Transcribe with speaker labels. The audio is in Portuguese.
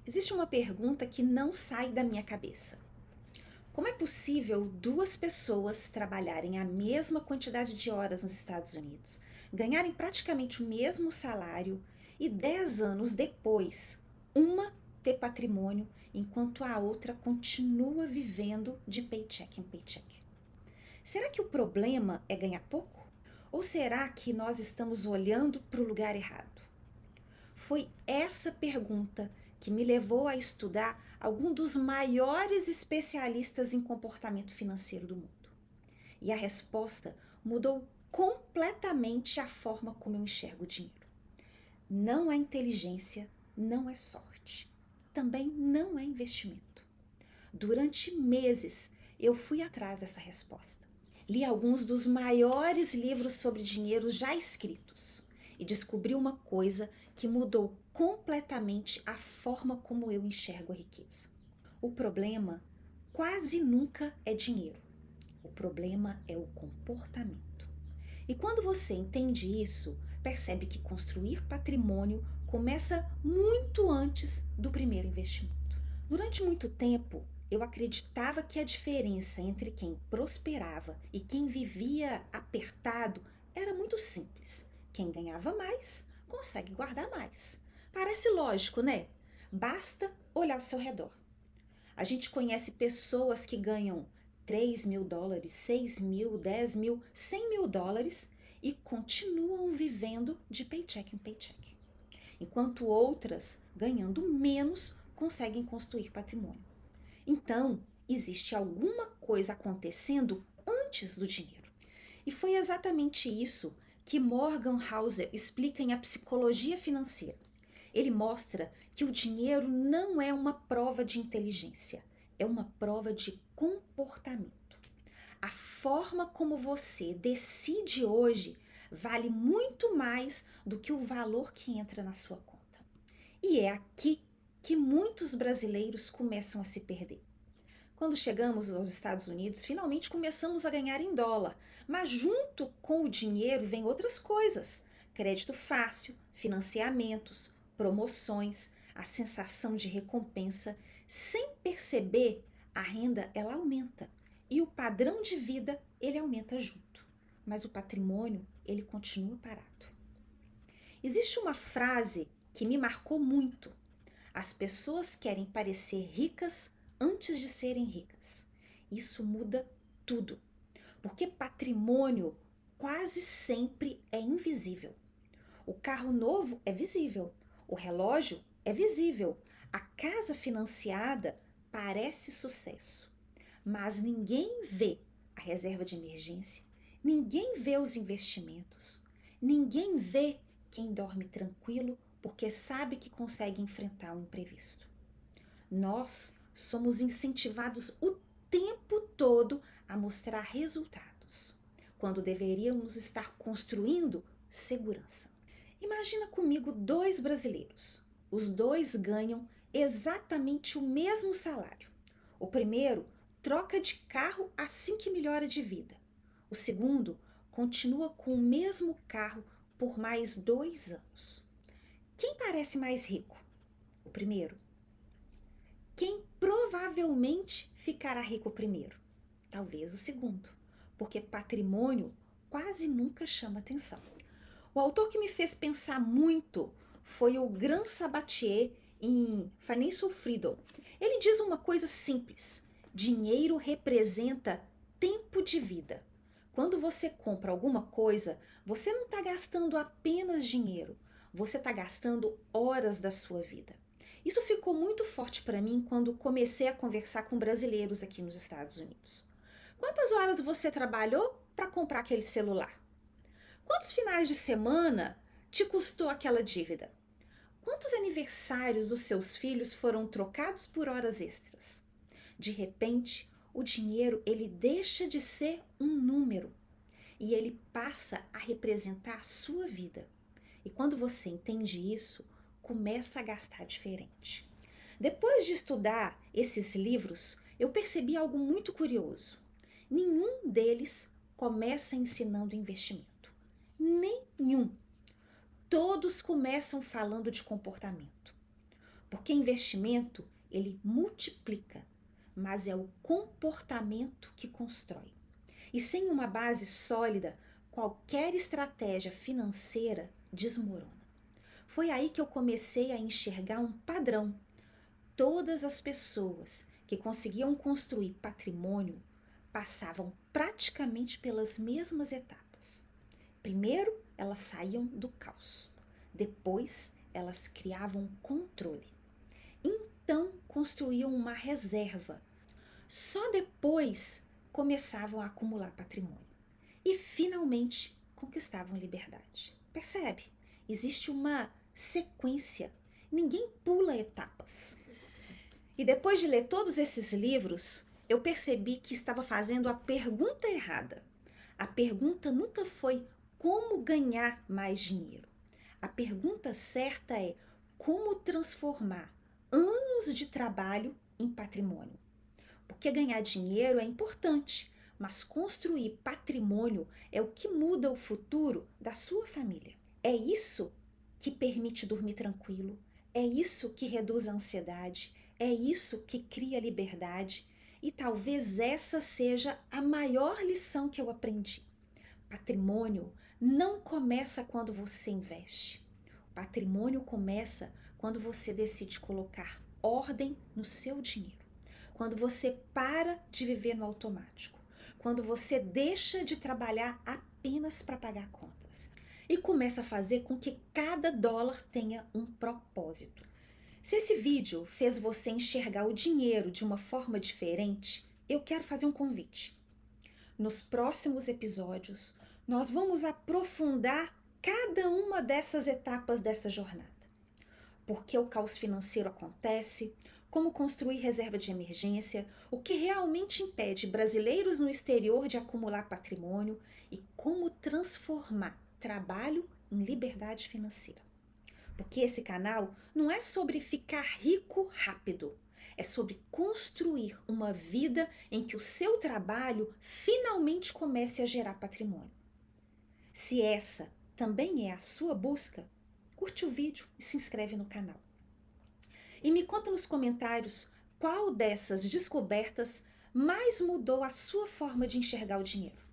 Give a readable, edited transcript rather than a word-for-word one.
Speaker 1: Existe uma pergunta que não sai da minha cabeça. Como é possível duas pessoas trabalharem a mesma quantidade de horas nos Estados Unidos, ganharem praticamente o mesmo salário e 10 anos depois, uma ter patrimônio enquanto a outra continua vivendo de paycheck em paycheck? Será que o problema é ganhar pouco? Ou será que nós estamos olhando para o lugar errado? Foi essa pergunta que me levou a estudar algum dos maiores especialistas em comportamento financeiro do mundo. E a resposta mudou completamente a forma como eu enxergo o dinheiro. Não é inteligência, não é sorte. Também não é investimento. Durante meses eu fui atrás dessa resposta. Li alguns dos maiores livros sobre dinheiro já escritos e descobri uma coisa que mudou completamente a forma como eu enxergo a riqueza. O problema quase nunca é dinheiro. O problema é o comportamento. E quando você entende isso, percebe que construir patrimônio começa muito antes do primeiro investimento. Durante muito tempo, eu acreditava que a diferença entre quem prosperava e quem vivia apertado era muito simples. Quem ganhava mais consegue guardar mais. Parece lógico, né? Basta olhar ao seu redor. A gente conhece pessoas que ganham US$ 3.000, 6.000, 10.000, US$ 100.000 e continuam vivendo de paycheck em paycheck, enquanto outras, ganhando menos, conseguem construir patrimônio. Então, existe alguma coisa acontecendo antes do dinheiro. E foi exatamente isso que Morgan Housel explica em A Psicologia Financeira. Ele mostra que o dinheiro não é uma prova de inteligência, é uma prova de comportamento. A forma como você decide hoje vale muito mais do que o valor que entra na sua conta. E é aqui que muitos brasileiros começam a se perder. Quando chegamos aos Estados Unidos, finalmente começamos a ganhar em dólar, mas junto com o dinheiro vem outras coisas: crédito fácil, financiamentos, promoções, a sensação de recompensa. Sem perceber, a renda ela aumenta e o padrão de vida ele aumenta junto, mas o patrimônio ele continua parado. Existe uma frase que me marcou muito: as pessoas querem parecer ricas antes de serem ricas. Isso muda tudo, porque patrimônio quase sempre é invisível. O carro novo é visível, o relógio é visível, a casa financiada parece sucesso, mas ninguém vê a reserva de emergência, ninguém vê os investimentos, ninguém vê quem dorme tranquilo porque sabe que consegue enfrentar um imprevisto. Nós somos incentivados o tempo todo a mostrar resultados, quando deveríamos estar construindo segurança. Imagina comigo dois brasileiros. Os dois ganham exatamente o mesmo salário. O primeiro troca de carro assim que melhora de vida. O segundo continua com o mesmo carro por mais 2 anos. Quem parece mais rico? O primeiro. Quem provavelmente ficará rico primeiro? Talvez o segundo, porque patrimônio quase nunca chama atenção. O autor que me fez pensar muito foi o Gran Sabatier em Financial Freedom. Ele diz uma coisa simples: dinheiro representa tempo de vida. Quando você compra alguma coisa, você não está gastando apenas dinheiro, você está gastando horas da sua vida. Isso ficou muito forte para mim quando comecei a conversar com brasileiros aqui nos Estados Unidos. Quantas horas você trabalhou para comprar aquele celular? Quantos finais de semana te custou aquela dívida? Quantos aniversários dos seus filhos foram trocados por horas extras? De repente, o dinheiro ele deixa de ser um número e ele passa a representar a sua vida. E quando você entende isso, começa a gastar diferente. Depois de estudar esses livros, eu percebi algo muito curioso. Nenhum deles começa ensinando investimento. Nenhum. Todos começam falando de comportamento. Porque investimento, ele multiplica, mas é o comportamento que constrói. E sem uma base sólida, qualquer estratégia financeira desmorona. Foi aí que eu comecei a enxergar um padrão. Todas as pessoas que conseguiam construir patrimônio passavam praticamente pelas mesmas etapas. Primeiro, elas saíam do caos. Depois, elas criavam controle. Então, construíam uma reserva. Só depois começavam a acumular patrimônio. E, finalmente, conquistavam liberdade. Percebe? Existe uma sequência. Ninguém pula etapas. E depois de ler todos esses livros, eu percebi que estava fazendo a pergunta errada. A pergunta nunca foi como ganhar mais dinheiro. A pergunta certa é como transformar anos de trabalho em patrimônio. Porque ganhar dinheiro é importante, mas construir patrimônio é o que muda o futuro da sua família. É isso que permite dormir tranquilo, é isso que reduz a ansiedade, é isso que cria liberdade e talvez essa seja a maior lição que eu aprendi. Patrimônio não começa quando você investe. Patrimônio começa quando você decide colocar ordem no seu dinheiro. Quando você para de viver no automático. Quando você deixa de trabalhar apenas para pagar contas. E começa a fazer com que cada dólar tenha um propósito. Se esse vídeo fez você enxergar o dinheiro de uma forma diferente, eu quero fazer um convite. Nos próximos episódios, nós vamos aprofundar cada uma dessas etapas dessa jornada. Por que o caos financeiro acontece, como construir reserva de emergência, o que realmente impede brasileiros no exterior de acumular patrimônio e como transformar trabalho em liberdade financeira. Porque esse canal não é sobre ficar rico rápido, é sobre construir uma vida em que o seu trabalho finalmente comece a gerar patrimônio. Se essa também é a sua busca, curte o vídeo e se inscreve no canal. E me conta nos comentários qual dessas descobertas mais mudou a sua forma de enxergar o dinheiro.